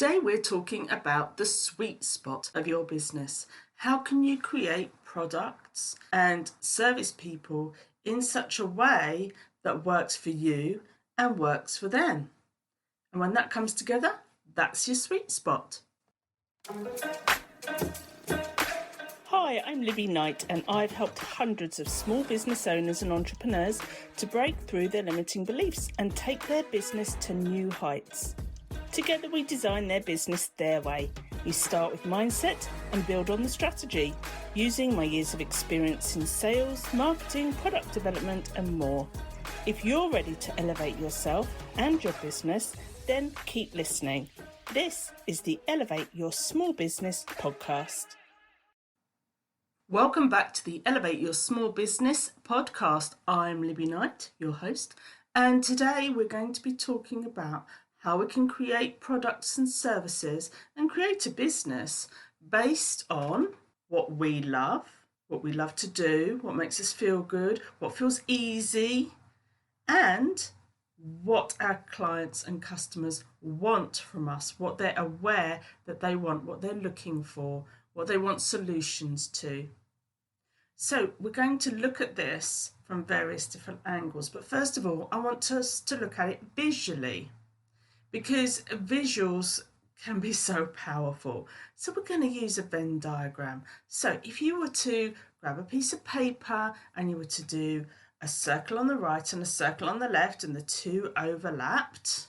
Today we're talking about the sweet spot of your business. How can you create products and service people in such a way that works for you and works for them? And when that comes together, that's your sweet spot. Hi, I'm Libby Knight, and I've helped hundreds of small business owners and entrepreneurs to break through their limiting beliefs and take their business to new heights. Together we design their business their way. We start with mindset and build on the strategy, using my years of experience in sales, marketing, product development and more. If you're ready to elevate yourself and your business, then keep listening. This is the Elevate Your Small Business podcast. Welcome back to the Elevate Your Small Business podcast. I'm Libby Knight, your host, and today we're going to be talking about how we can create products and services and create a business based on what we love to do, what makes us feel good, what feels easy, and what our clients and customers want from us, what they're aware that they want, what they're looking for, what they want solutions to. So we're going to look at this from various different angles, but first of all, I want us to look at it visually, because visuals can be so powerful. So we're going to use a Venn diagram. So if you were to grab a piece of paper and you were to do a circle on the right and a circle on the left and the two overlapped,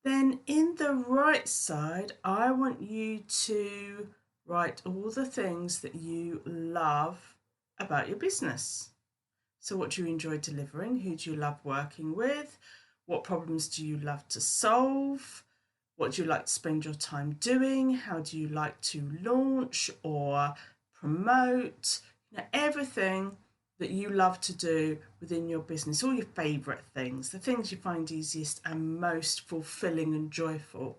then in the right side, I want you to write all the things that you love about your business. So what do you enjoy delivering? Who do you love working with? What problems do you love to solve? What do you like to spend your time doing? How do you like to launch or promote? Everything that you love to do within your business, all your favourite things, the things you find easiest and most fulfilling and joyful.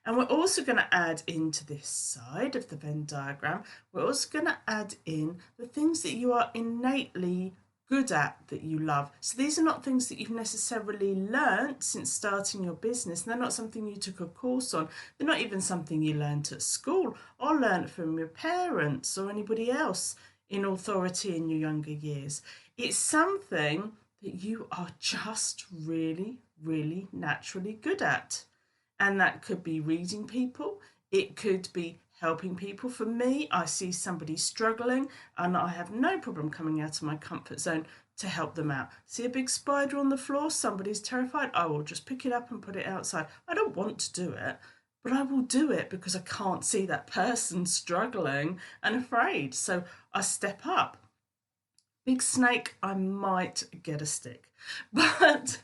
And we're also going to add into this side of the Venn diagram, we're also going to add in the things that you are innately good at, that you love. So these are not things that you've necessarily learnt since starting your business. And they're not something you took a course on. They're not even something you learnt at school or learnt from your parents or anybody else in authority in your younger years. It's something that you are just really, really naturally good at. And that could be reading people. It could be helping people. For me, I see somebody struggling and I have no problem coming out of my comfort zone to help them out. See a big spider on the floor, somebody's terrified, I will just pick it up and put it outside. I don't want to do it, but I will do it because I can't see that person struggling and afraid. So I step up. Big snake, I might get a stick. But,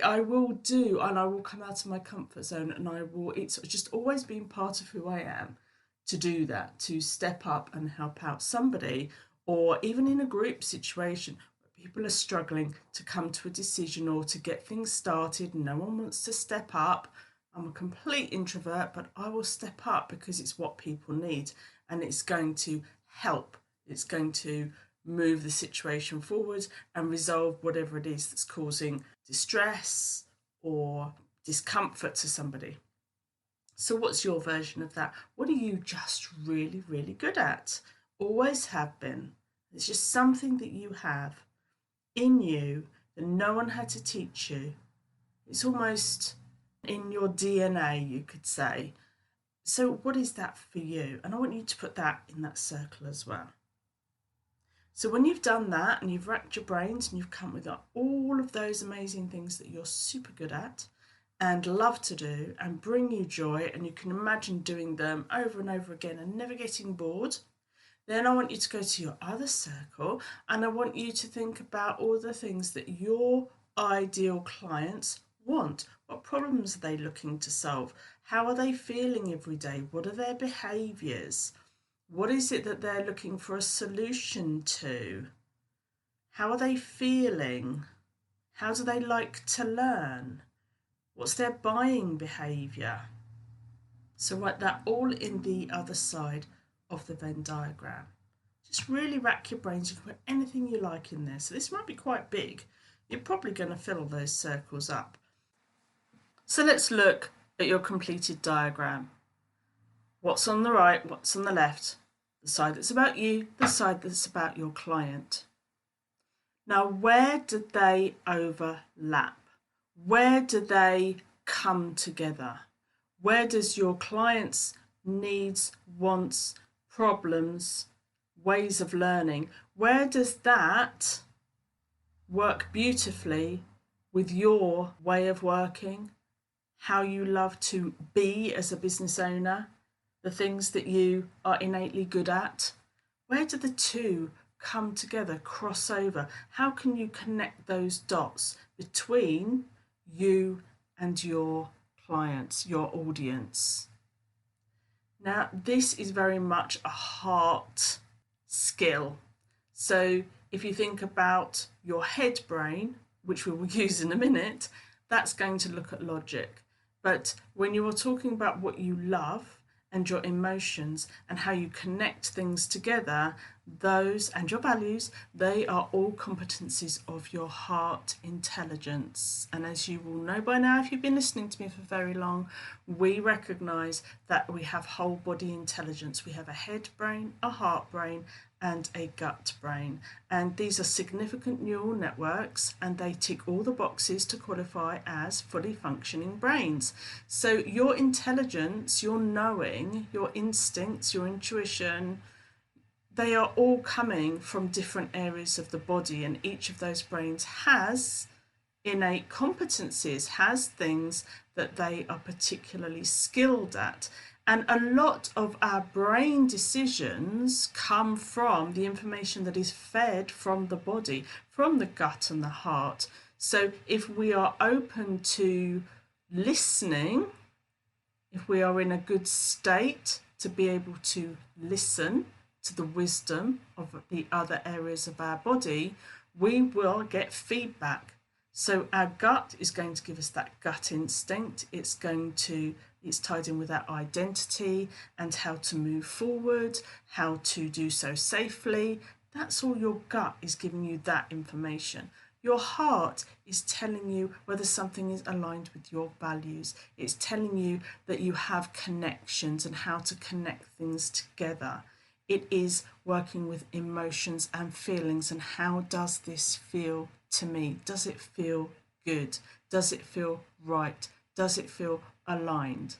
I will do, and I will come out of my comfort zone, and it's just always been part of who I am to do that, to step up and help out somebody, or even in a group situation where people are struggling to come to a decision or to get things started, no one wants to step up. I'm a complete introvert, but I will step up because it's what people need, and it's going to help. It's going to move the situation forward and resolve whatever it is that's causing distress or discomfort to somebody. So what's your version of that? What are you just really, really good at? Always have been. It's just something that you have in you that no one had to teach you. It's almost in your DNA, you could say. So what is that for you? And I want you to put that in that circle as well. So when you've done that and you've racked your brains and you've come with all of those amazing things that you're super good at and love to do and bring you joy, and you can imagine doing them over and over again and never getting bored, then I want you to go to your other circle and I want you to think about all the things that your ideal clients want. What problems are they looking to solve? How are they feeling every day? What are their behaviours? What is it that they're looking for a solution to? How are they feeling? How do they like to learn? What's their buying behaviour? So write that all in the other side of the Venn diagram. Just really rack your brains. You can put anything you like in there. So this might be quite big. You're probably going to fill those circles up. So let's look at your completed diagram. What's on the right, what's on the left, the side that's about you, the side that's about your client. Now, where do they overlap? Where do they come together? Where does your client's needs, wants, problems, ways of learning, where does that work beautifully with your way of working, how you love to be as a business owner, the things that you are innately good at? Where do the two come together, cross over? How can you connect those dots between you and your clients, your audience? Now, this is very much a heart skill. So if you think about your head brain, which we will use in a minute, that's going to look at logic. But when you are talking about what you love and your emotions and how you connect things together, those and your values, they are all competencies of your heart intelligence. And as you will know by now, if you've been listening to me for very long, we recognize that we have whole body intelligence. We have a head brain, a heart brain, and a gut brain. And these are significant neural networks, and they tick all the boxes to qualify as fully functioning brains. So your intelligence, your knowing, your instincts, your intuition, they are all coming from different areas of the body, and each of those brains has innate competencies, has things that they are particularly skilled at. And a lot of our brain decisions come from the information that is fed from the body, from the gut and the heart. So if we are open to listening, if we are in a good state to be able to listen to the wisdom of the other areas of our body, we will get feedback. So our gut is going to give us that gut instinct. It's tied in with our identity and how to move forward, how to do so safely. That's all your gut is giving you, that information. Your heart is telling you whether something is aligned with your values. It's telling you that you have connections and how to connect things together. It is working with emotions and feelings, and how does this feel to me? Does it feel good? Does it feel right? Does it feel aligned?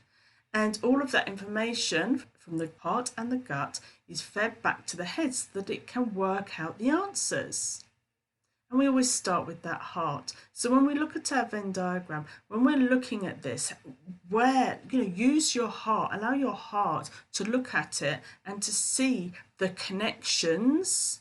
And all of that information from the heart and the gut is fed back to the head so that it can work out the answers. And we always start with that heart. So when we look at our Venn diagram, when we're looking at this, use your heart, allow your heart to look at it and to see the connections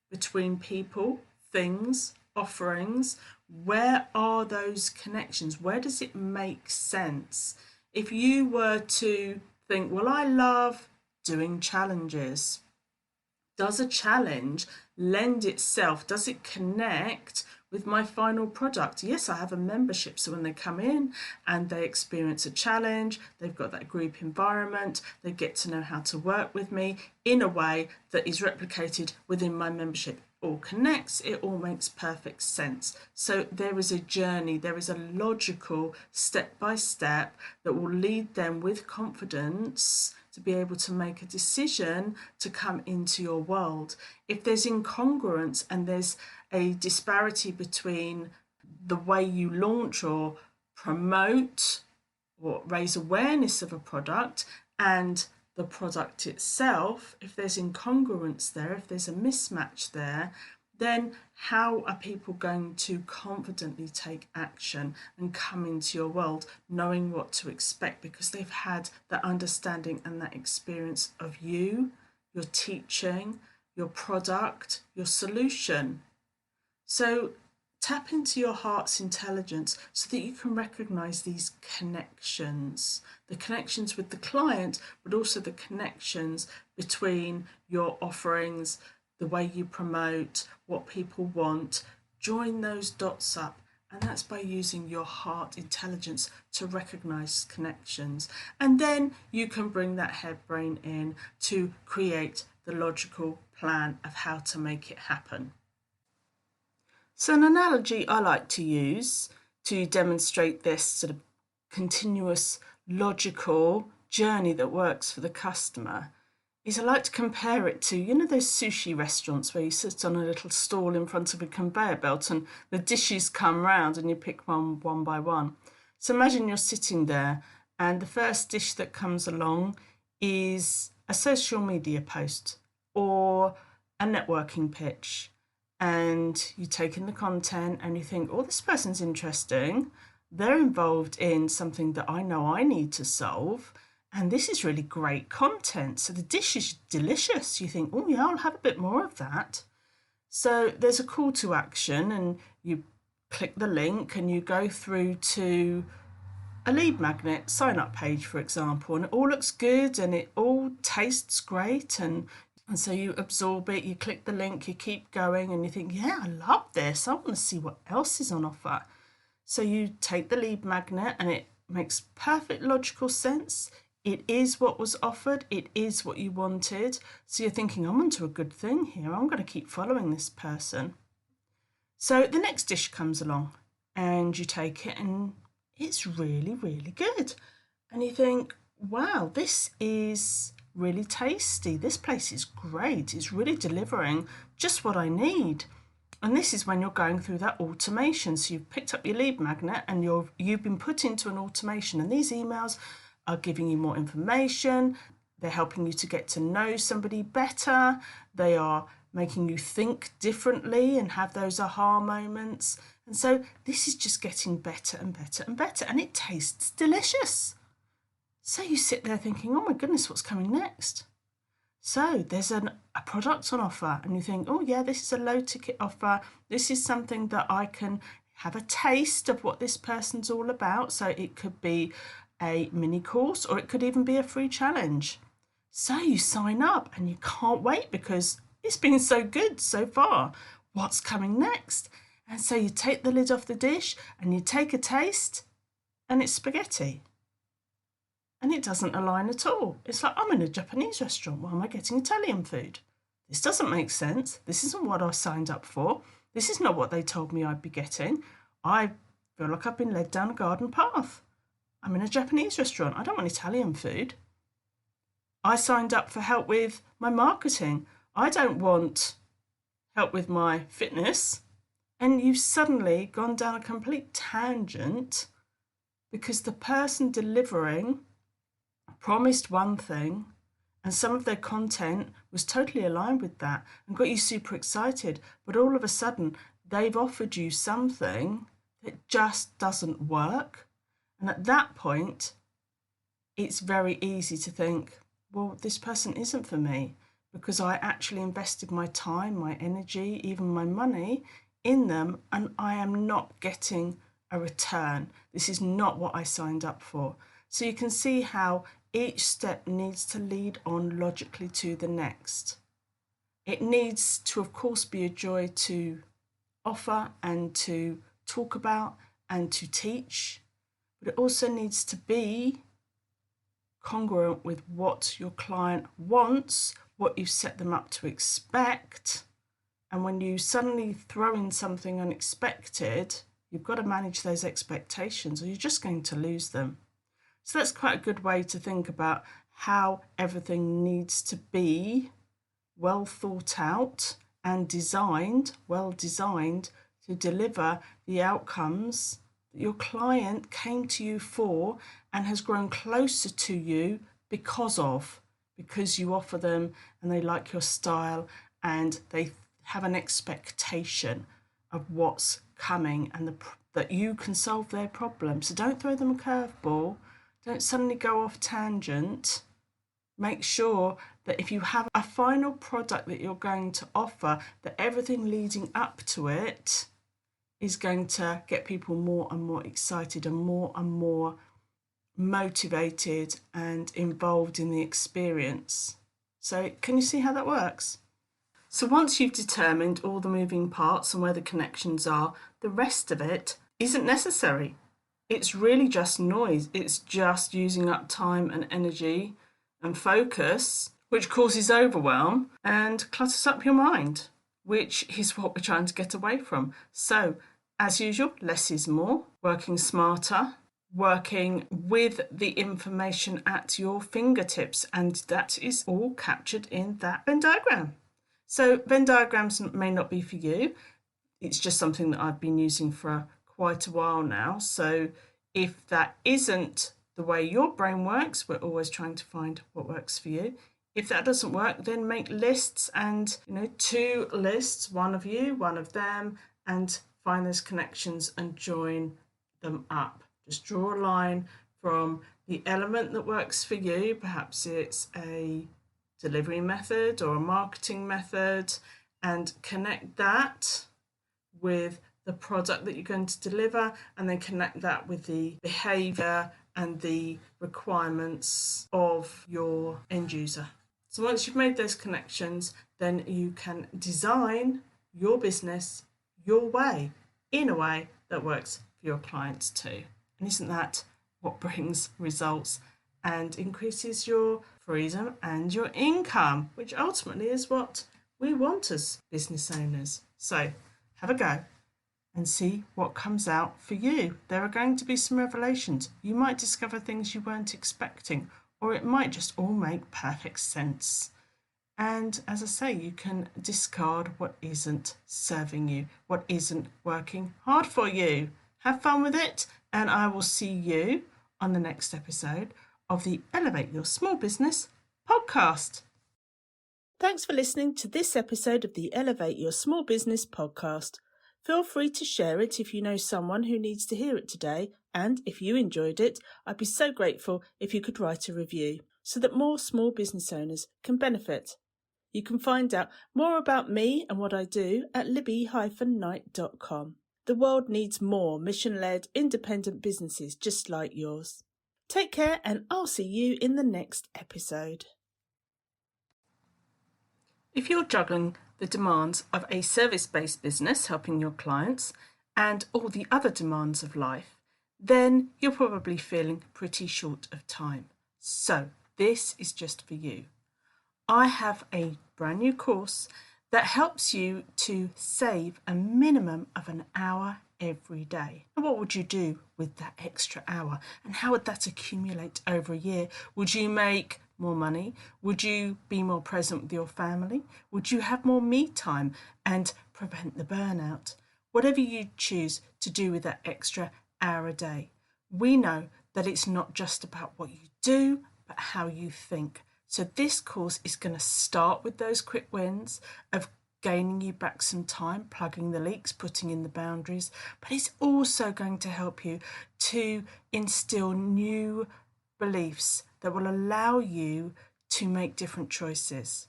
between people, things, offerings. Where are those connections? Where does it make sense? If you were to think, well, I love doing challenges. Does a challenge lend itself? Does it connect with my final product? Yes, I have a membership. So when they come in and they experience a challenge, they've got that group environment, they get to know how to work with me in a way that is replicated within my membership. It all connects, it all makes perfect sense. So there is a journey, there is a logical step by step that will lead them with confidence to be able to make a decision to come into your world. If there's incongruence and there's a disparity between the way you launch or promote or raise awareness of a product and the product itself, if there's incongruence there, if there's a mismatch there, then how are people going to confidently take action and come into your world knowing what to expect, because they've had that understanding and that experience of you, your teaching, your product, your solution? So tap into your heart's intelligence so that you can recognize these connections, the connections with the client, but also the connections between your offerings, the way you promote, what people want. Join those dots up, and that's by using your heart intelligence to recognize connections. And then you can bring that head brain in to create the logical plan of how to make it happen. So an analogy I like to use to demonstrate this sort of continuous, logical journey that works for the customer is I like to compare it to, those sushi restaurants where you sit on a little stall in front of a conveyor belt and the dishes come round and you pick one by one. So imagine you're sitting there and the first dish that comes along is a social media post or a networking pitch. And you take in the content and you think, oh, this person's interesting. They're involved in something that I know I need to solve. And this is really great content. So the dish is delicious. You think, oh, yeah, I'll have a bit more of that. So there's a call to action and you click the link and you go through to a lead magnet sign up page, for example, and it all looks good and it all tastes great. And so you absorb it, you click the link, you keep going and you think, yeah, I love this. I want to see what else is on offer. So you take the lead magnet and it makes perfect logical sense. It is what was offered. It is what you wanted. So you're thinking, I'm onto a good thing here. I'm going to keep following this person. So the next dish comes along and you take it and it's really, really good. And you think, wow, this is really tasty. This place is great. It's really delivering just what I need. And this is when you're going through that automation. So you've picked up your lead magnet and you've been put into an automation. And these emails are giving you more information. They're helping you to get to know somebody better. They are making you think differently and have those aha moments. And so this is just getting better and better and better. And it tastes delicious. So you sit there thinking, oh my goodness, what's coming next? So there's a product on offer and you think, oh yeah, this is a low ticket offer. This is something that I can have a taste of what this person's all about. So it could be a mini course or it could even be a free challenge. So you sign up and you can't wait because it's been so good so far. What's coming next? And so you take the lid off the dish and you take a taste and it's spaghetti. And it doesn't align at all. It's like, I'm in a Japanese restaurant. Why am I getting Italian food? This doesn't make sense. This isn't what I signed up for. This is not what they told me I'd be getting. I feel like I've been led down a garden path. I'm in a Japanese restaurant. I don't want Italian food. I signed up for help with my marketing. I don't want help with my fitness. And you've suddenly gone down a complete tangent because the person delivering promised one thing and some of their content was totally aligned with that and got you super excited. But all of a sudden, they've offered you something that just doesn't work. And at that point, it's very easy to think, well, this person isn't for me because I actually invested my time, my energy, even my money in them, and I am not getting a return. This is not what I signed up for. So you can see how each step needs to lead on logically to the next. It needs to, of course, be a joy to offer and to talk about and to teach, but it also needs to be congruent with what your client wants, what you've set them up to expect. And when you suddenly throw in something unexpected, you've got to manage those expectations or you're just going to lose them. So that's quite a good way to think about how everything needs to be well thought out and designed, well designed to deliver the outcomes that your client came to you for and has grown closer to you because you offer them and they like your style and they have an expectation of what's coming and that you can solve their problem. So don't throw them a curveball. Don't suddenly go off tangent. Make sure that if you have a final product that you're going to offer, that everything leading up to it is going to get people more and more excited and more motivated and involved in the experience. So can you see how that works? So once you've determined all the moving parts and where the connections are, the rest of it isn't necessary. It's really just noise. It's just using up time and energy and focus, which causes overwhelm and clutters up your mind, which is what we're trying to get away from. So, as usual, less is more, working smarter, working with the information at your fingertips, and that is all captured in that Venn diagram. So Venn diagrams may not be for you. It's just something that I've been using for quite a while now. So if that isn't the way your brain works, we're always trying to find what works for you. If that doesn't work, then make lists, and 2 lists, one of you, one of them, and find those connections and join them up. Just draw a line from the element that works for you. Perhaps it's a delivery method or a marketing method, and connect that with the product that you're going to deliver, and then connect that with the behavior and the requirements of your end user. So once you've made those connections, then you can design your business your way, in a way that works for your clients too. And isn't that what brings results and increases your freedom and your income, which ultimately is what we want as business owners? So have a go and see what comes out for you. There are going to be some revelations. You might discover things you weren't expecting, or it might just all make perfect sense. And as I say, you can discard what isn't serving you, what isn't working hard for you. Have fun with it, and I will see you on the next episode of the Elevate Your Small Business podcast. Thanks for listening to this episode of the Elevate Your Small Business podcast. Feel free to share it if you know someone who needs to hear it today, and if you enjoyed it, I'd be so grateful if you could write a review so that more small business owners can benefit. You can find out more about me and what I do at libby-knight.com. The world needs more mission-led, independent businesses just like yours. Take care, and I'll see you in the next episode. If you're juggling the demands of a service-based business helping your clients and all the other demands of life, then you're probably feeling pretty short of time. So this is just for you. I have a brand new course that helps you to save a minimum of an hour every day. And what would you do with that extra hour? And how would that accumulate over a year? Would you make more money? Would you be more present with your family? Would you have more me time and prevent the burnout? Whatever you choose to do with that extra hour a day, we know that it's not just about what you do, but how you think. So this course is going to start with those quick wins of gaining you back some time, plugging the leaks, putting in the boundaries, but it's also going to help you to instill new beliefs that will allow you to make different choices.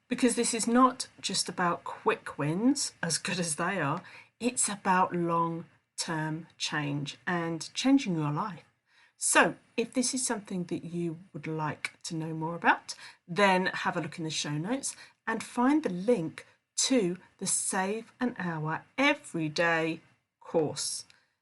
Because this is not just about quick wins, as good as they are, it's about long-term change and changing your life. So if this is something that you would like to know more about, then have a look in the show notes and find the link to the Save an Hour Every Day course.